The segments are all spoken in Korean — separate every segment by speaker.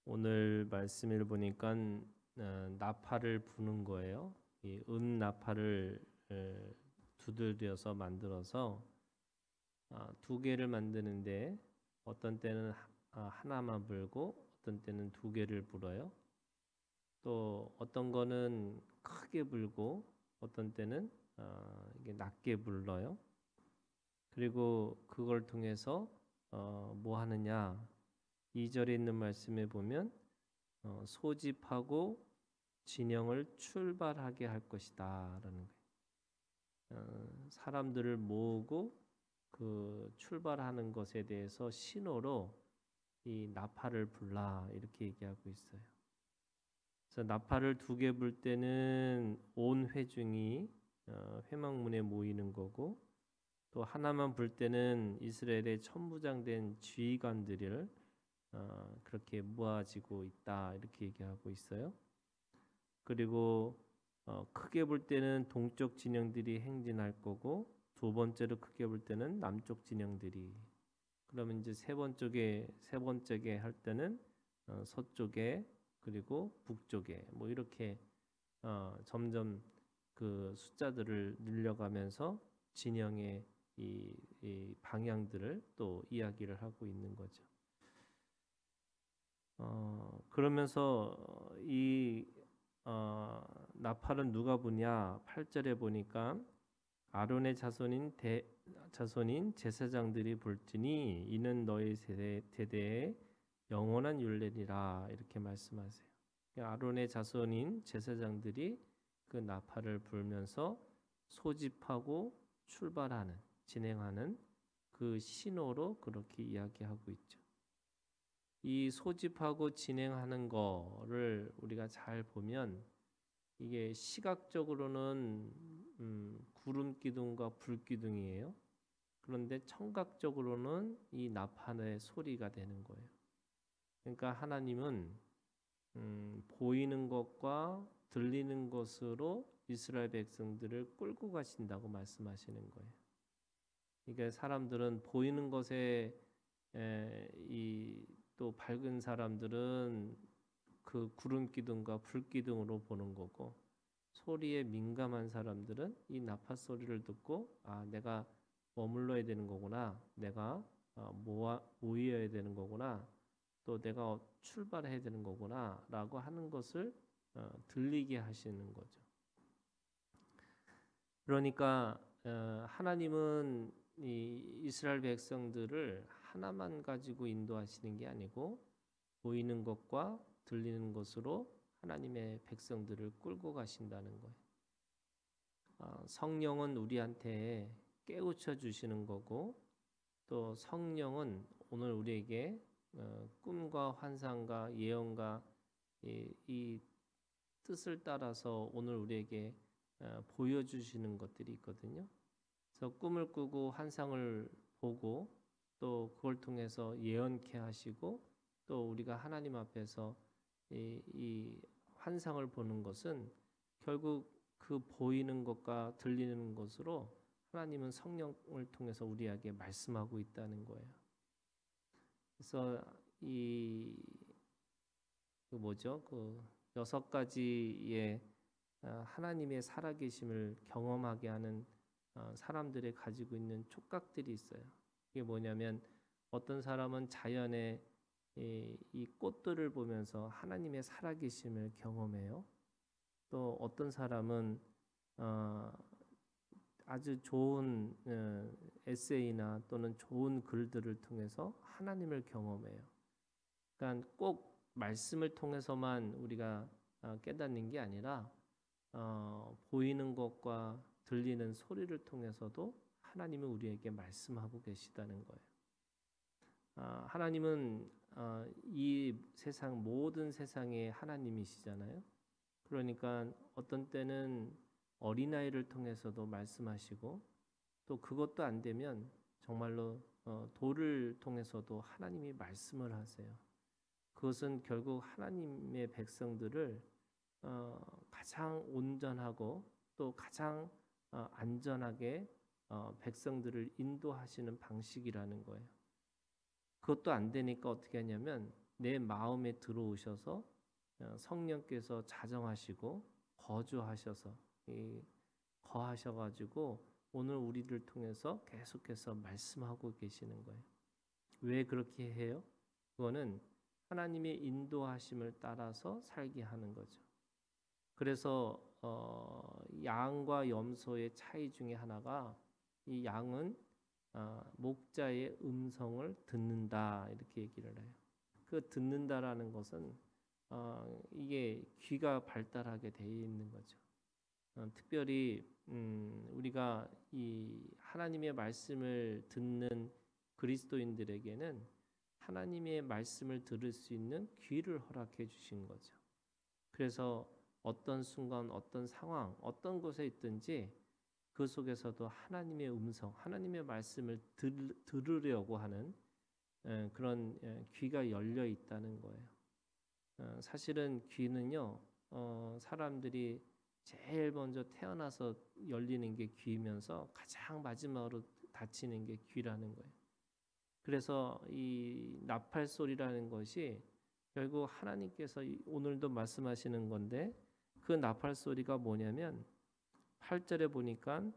Speaker 1: 오늘 말씀을 보니까 나팔을 부는 거예요. 이 나팔을 두들겨서 만들어서 두 개를 만드는데 어떤 때는 하나만 불고 어떤 때는 두 개를 불어요. 또 어떤 거는 크게 불고 어떤 때는 이게 낮게 불러요. 그리고 그걸 통해서 뭐 하느냐? 2절에 있는 말씀에 보면 소집하고 진영을 출발하게 할 것이다라는 거예요. 사람들을 모으고 그 출발하는 것에 대해서 신호로 이 나팔을 불라 이렇게 얘기하고 있어요. 그래서 나팔을 두 개 불 때는 온 회중이 회막문에 모이는 거고, 또 하나만 불 때는 이스라엘의 천부장된 지휘관들을 그렇게 모아지고 있다 이렇게 얘기하고 있어요. 그리고 크게 볼 때는 동쪽 진영들이 행진할 거고, 두 번째로 크게 볼 때는 남쪽 진영들이, 그러면 이제 세 번째게 할 때는 서쪽에, 그리고 북쪽에, 뭐 이렇게 점점 그 숫자들을 늘려가면서 진영의 이 방향들을 또 이야기를 하고 있는 거죠. 그러면서 이 나팔은 누가 부냐? 8절에 보니까 아론의 자손인 제사장들이 불지니 이는 너희 세대의 영원한 율례니라 이렇게 말씀하세요. 아론의 자손인 제사장들이 그 나팔을 불면서 소집하고 출발하는, 진행하는 그 신호로 그렇게 이야기하고 있죠. 이 소집하고 진행하는 거를 우리가 잘 보면 이게 시각적으로는 구름 기둥과 불 기둥이에요. 그런데 청각적으로는 이 나팔의 소리가 되는 거예요. 그러니까 하나님은 보이는 것과 들리는 것으로 이스라엘 백성들을 끌고 가신다고 말씀하시는 거예요. 그러니까 사람들은 보이는 것에 또 밝은 사람들은 그 구름 기둥과 불 기둥으로 보는 거고, 소리에 민감한 사람들은 이 나팔 소리를 듣고 내가 머물러야 되는 거구나, 내가 모여야 되는 거구나, 또 내가 출발해야 되는 거구나 라고 하는 것을 들리게 하시는 거죠. 그러니까 하나님은 이 이스라엘 백성들을 하나만 가지고 인도하시는 게 아니고 보이는 것과 들리는 것으로 하나님의 백성들을 끌고 가신다는 거예요. 성령은 우리한테 깨우쳐 주시는 거고, 또 성령은 오늘 우리에게 꿈과 환상과 예언과 이 뜻을 따라서 오늘 우리에게 보여주시는 것들이 있거든요. 그래서 꿈을 꾸고 환상을 보고 또 그걸 통해서 예언케 하시고, 또 우리가 하나님 앞에서 이 환상을 보는 것은 결국 그 보이는 것과 들리는 것으로 하나님은 성령을 통해서 우리에게 말씀하고 있다는 거예요. 그래서 그 6가지의 하나님의 살아계심을 경험하게 하는 사람들이 가지고 있는 촉각들이 있어요. 이게 뭐냐면 어떤 사람은 자연의 이 꽃들을 보면서 하나님의 살아계심을 경험해요. 또 어떤 사람은 아주 좋은 에세이나 또는 좋은 글들을 통해서 하나님을 경험해요. 그러니까 꼭 말씀을 통해서만 우리가 깨닫는 게 아니라 보이는 것과 들리는 소리를 통해서도 하나님은 우리에게 말씀하고 계시다는 거예요. 하나님은 이 세상 모든 세상의 하나님이시잖아요. 그러니까 어떤 때는 어린아이를 통해서도 말씀하시고, 또 그것도 안 되면 정말로 돌을 통해서도 하나님이 말씀을 하세요. 그것은 결국 하나님의 백성들을 가장 온전하고 또 가장 안전하게 백성들을 인도하시는 방식이라는 거예요. 그것도 안 되니까 어떻게 하냐면 내 마음에 들어오셔서 성령께서 자정하시고 거주하셔서 거하셔가지고 오늘 우리를 통해서 계속해서 말씀하고 계시는 거예요. 왜 그렇게 해요? 그거는 하나님의 인도하심을 따라서 살게 하는 거죠. 그래서 양과 염소의 차이 중에 하나가 이 양은 목자의 음성을 듣는다 이렇게 얘기를 해요. 그 듣는다라는 것은 이게 귀가 발달하게 돼 있는 거죠. 특별히 우리가 이 하나님의 말씀을 듣는 그리스도인들에게는 하나님의 말씀을 들을 수 있는 귀를 허락해 주신 거죠. 그래서 어떤 순간, 어떤 상황, 어떤 곳에 있든지 그 속에서도 하나님의 음성, 하나님의 말씀을 들으려고 하는 그런 귀가 열려 있다는 거예요. 사실은 귀는요, 사람들이 제일 먼저 태어나서 열리는 게 귀면서 가장 마지막으로 닫히는 게 귀라는 거예요. 그래서 이 나팔 소리라는 것이 결국 하나님께서 오늘도 말씀하시는 건데 그 나팔 소리가 뭐냐면 8절에 보니까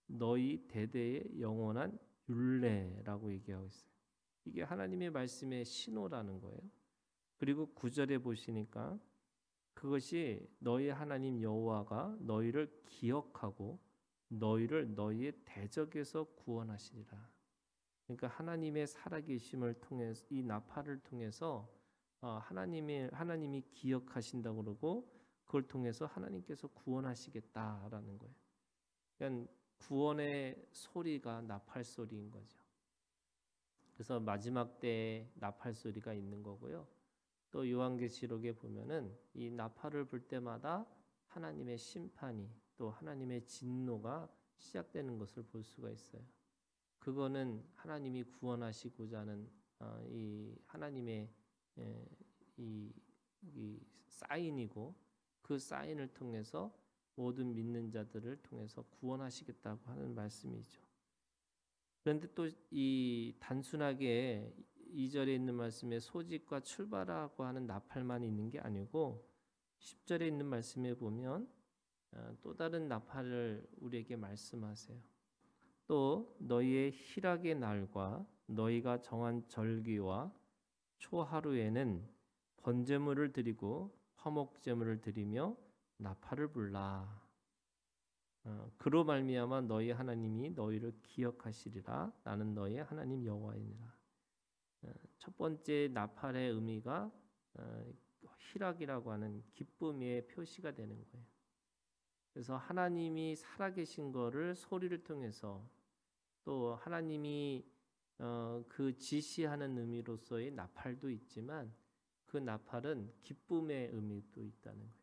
Speaker 1: 너희 대대의 영원한 율례라고 얘기하고 있어요. 이게 하나님의 말씀의 신호라는 거예요. 그리고 9절에 보시니까 그것이 너희 하나님 여호와가 너희를 기억하고 너희를 너희의 대적에서 구원하시리라. 그러니까 하나님의 살아계심을 통해서 이 나팔을 통해서 하나님이 기억하신다고 그러고 그걸 통해서 하나님께서 구원하시겠다라는 거예요. 그러니까 구원의 소리가 나팔 소리인 거죠. 그래서 마지막 때에 나팔 소리가 있는 거고요. 또 요한계시록에 보면은 이 나팔을 불 때마다 하나님의 심판이 또 하나님의 진노가 시작되는 것을 볼 수가 있어요. 그거는 하나님이 구원하시고자 하는 이 하나님의 이 사인이고 그 사인을 통해서 모든 믿는 자들을 통해서 구원하시겠다고 하는 말씀이죠. 그런데 또 이 단순하게 2절에 있는 말씀에 소집과 출발하고 하는 나팔만 있는 게 아니고 10절에 있는 말씀에 보면 또 다른 나팔을 우리에게 말씀하세요. 또 너희의 희락의 날과 너희가 정한 절기와 초하루에는 번제물을 드리고 화목제물을 드리며 나팔을 불라. 그로 말미암아 너희 하나님이 너희를 기억하시리라. 나는 너희의 하나님 여호와이니라. 첫 번째 나팔의 의미가 희락이라고 하는 기쁨의 표시가 되는 거예요. 그래서 하나님이 살아계신 거를 소리를 통해서 또 하나님이 그 지시하는 의미로서의 나팔도 있지만 그 나팔은 기쁨의 의미도 있다는 거예요.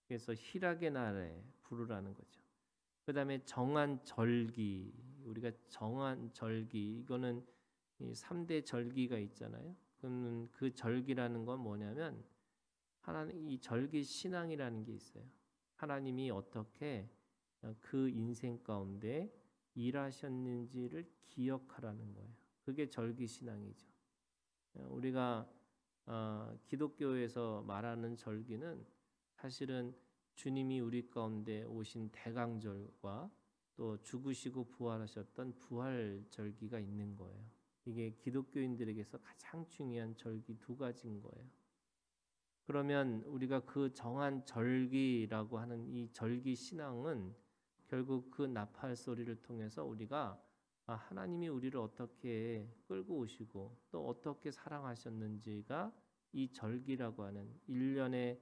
Speaker 1: 그래서 희락의 날에 부르라는 거죠. 그 다음에 정한 절기, 우리가 정한 절기, 이거는 이 3대 절기가 있잖아요. 그러면 그 절기라는 건 뭐냐면 하나님 이 절기 신앙이라는 게 있어요. 하나님이 어떻게 그 인생 가운데 일하셨는지를 기억하라는 거예요. 그게 절기 신앙이죠. 우리가 기독교에서 말하는 절기는 사실은 주님이 우리 가운데 오신 대강절과 또 죽으시고 부활하셨던 부활절기가 있는 거예요. 이게 기독교인들에게서 가장 중요한 절기 두 가지인 거예요. 그러면 우리가 그 정한 절기라고 하는 이 절기 신앙은 결국 그 나팔 소리를 통해서 우리가 하나님이 우리를 어떻게 끌고 오시고 또 어떻게 사랑하셨는지가 이 절기라고 하는 일련의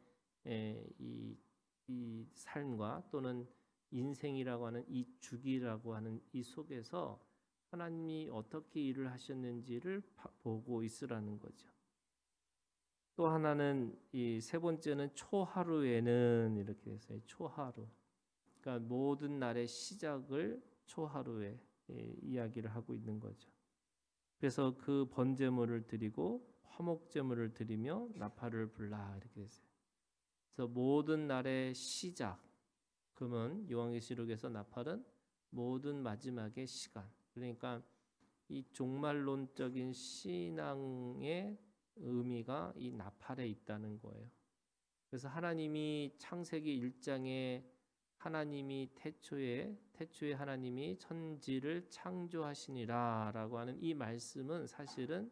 Speaker 1: 이 삶과 또는 인생이라고 하는 이 주기라고 하는 이 속에서 하나님이 어떻게 일을 하셨는지를 보고 있으라는 거죠. 또 하나는 이 세 번째는 초하루에는 이렇게 됐어요. 초하루. 그러니까 모든 날의 시작을 초하루에 이야기를 하고 있는 거죠. 그래서 그 번제물을 드리고 화목제물을 드리며 나팔을 불라 이렇게 됐어요. 그래서 모든 날의 시작. 그러면 요한계시록에서 나팔은 모든 마지막의 시간. 그러니까 이 종말론적인 신앙의 의미가 이 나팔에 있다는 거예요. 그래서 하나님이 창세기 1장에 하나님이 태초에 하나님이 천지를 창조하시니라라고 하는 이 말씀은 사실은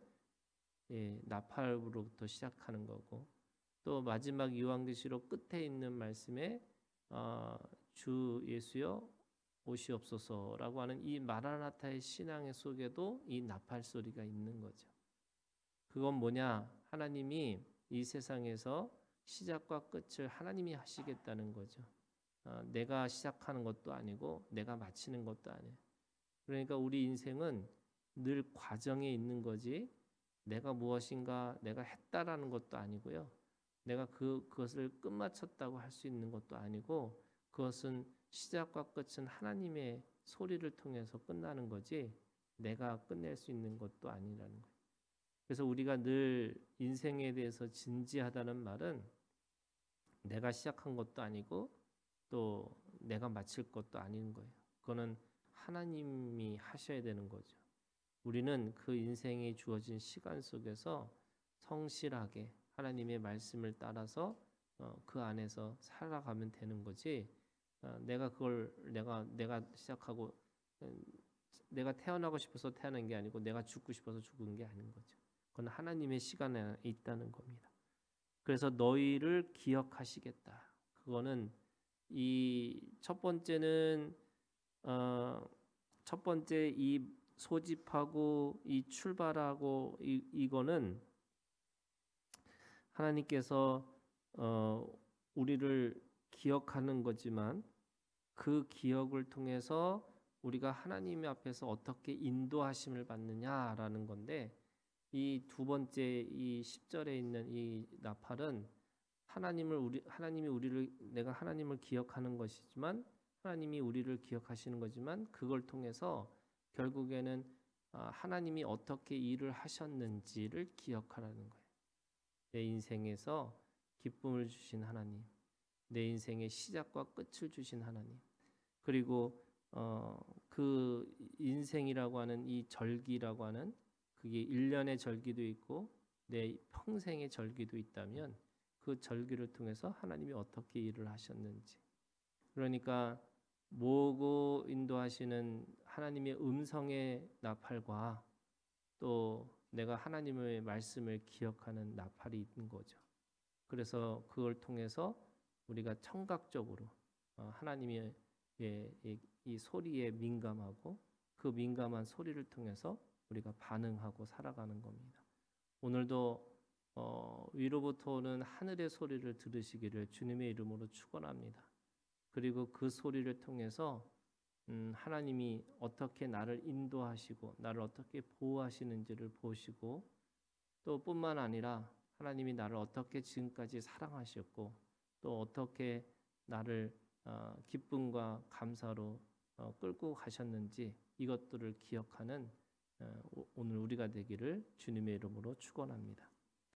Speaker 1: 나팔로부터 시작하는 거고, 또 마지막 요한계시록 끝에 있는 말씀에 주 예수여 오시옵소서라고 하는 이 마라나타의 신앙의 속에도 이 나팔 소리가 있는 거죠. 그건 뭐냐? 하나님이 이 세상에서 시작과 끝을 하나님이 하시겠다는 거죠. 내가 시작하는 것도 아니고 내가 마치는 것도 아니에요. 그러니까 우리 인생은 늘 과정에 있는 거지 내가 무엇인가 내가 했다라는 것도 아니고요. 내가 그것을 끝마쳤다고 할 수 있는 것도 아니고, 그것은 시작과 끝은 하나님의 소리를 통해서 끝나는 거지 내가 끝낼 수 있는 것도 아니라는 거예요. 그래서 우리가 늘 인생에 대해서 진지하다는 말은 내가 시작한 것도 아니고 또 내가 마칠 것도 아닌 거예요. 그거는 하나님이 하셔야 되는 거죠. 우리는 그 인생에 주어진 시간 속에서 성실하게 하나님의 말씀을 따라서 그 안에서 살아가면 되는 거지. 내가 그걸 내가 시작하고 내가 태어나고 싶어서 태어난 게 아니고 내가 죽고 싶어서 죽은 게 아닌 거죠. 그건 하나님의 시간에 있다는 겁니다. 그래서 너희를 기억하시겠다. 그거는 이 첫 번째는 첫 번째 이 소집하고 이 출발하고 이거는 하나님께서 우리를 기억하는 거지만 그 기억을 통해서 우리가 하나님 앞에서 어떻게 인도하심을 받느냐라는 건데, 이 두 번째 이 10절에 있는 이 나팔은 하나님이 우리를 내가 하나님을 기억하는 것이지만 하나님이 우리를 기억하시는 거지만 그걸 통해서 결국에는 하나님이 어떻게 일을 하셨는지를 기억하라는 거예요. 내 인생에서 기쁨을 주신 하나님, 내 인생의 시작과 끝을 주신 하나님, 그리고 그 인생이라고 하는 이 절기라고 하는 그게 1년의 절기도 있고 내 평생의 절기도 있다면 그 절기를 통해서 하나님이 어떻게 일을 하셨는지, 그러니까 모고 인도하시는 하나님의 음성의 나팔과 또 내가 하나님의 말씀을 기억하는 나팔이 있는 거죠. 그래서 그걸 통해서 우리가 청각적으로 하나님의 이 소리에 민감하고 그 민감한 소리를 통해서 우리가 반응하고 살아가는 겁니다. 오늘도 위로부터 오는 하늘의 소리를 들으시기를 주님의 이름으로 축원합니다. 그리고 그 소리를 통해서 하나님이 어떻게 나를 인도하시고 나를 어떻게 보호하시는지를 보시고, 또 뿐만 아니라 하나님이 나를 어떻게 지금까지 사랑하셨고 또 어떻게 나를 기쁨과 감사로 끌고 가셨는지 이것들을 기억하는 오늘 우리가 되기를 주님의 이름으로 축원합니다.